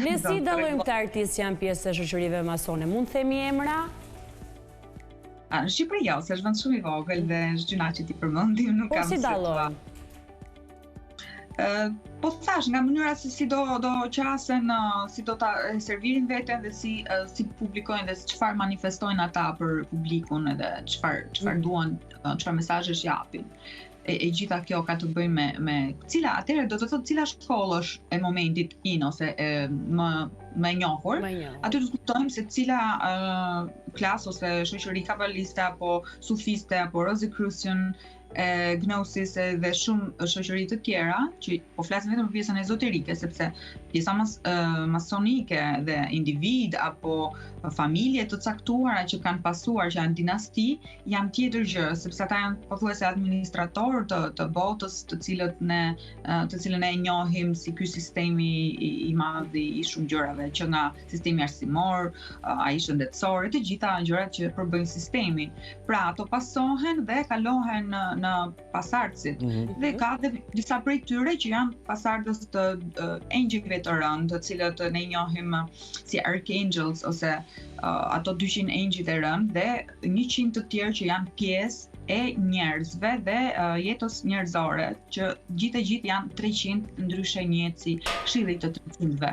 Ne si dallojmë këta artistë që janë pjesë e shoqërive masone? Mund të themi emra? Në Shqipëri jo, se është vend shumë i vogël dhe është gjëna që ti përmendim, nuk kam. Po si dallojmë? Po thash, nga mënyra se si do qasen, si do ta servirin veten dhe si publikojnë dhe çfarë manifestojnë ata për publikun edhe çfarë duan, çfarë mesazhesh japin. E gjitha kjo ka të bëjë me cila atëherë do të thotë cila shkollë është e momentit ose më e njohur. Aty do të kuptojmë se cila klasë ose shoqëri kabaliste apo sufiste apo Rosicrucian, Gnosis dhe shumë shoqëri të tjera, që po flasim vetëm për pjesën ezoterike, sepse pjesa masonike dhe individ apo familje të caktuara që kanë pasuar, që janë dinasti, janë tjetër gjë, sepse ata janë pothuajse administrator të botës, të cilën e njohim si ky sistemi i madh i shumë gjërave, që nga sistemi arsimor, ai shëndetësor, të gjitha gjërat që përbëjnë sistemin. Pra ato pasohen dhe kalohen në pasardhësit. Dhe ka dhe disa prej tyre që janë pasardhës të engjëjve të rënd, të cilët ne njohim si archangels ose ato 200 engjëjt e rënd dhe 100 të tjerë që janë pjesë e njerëzve dhe jetës njerëzore, që gjithë janë 300, ndryshe njehet si këshilli të 300-ve.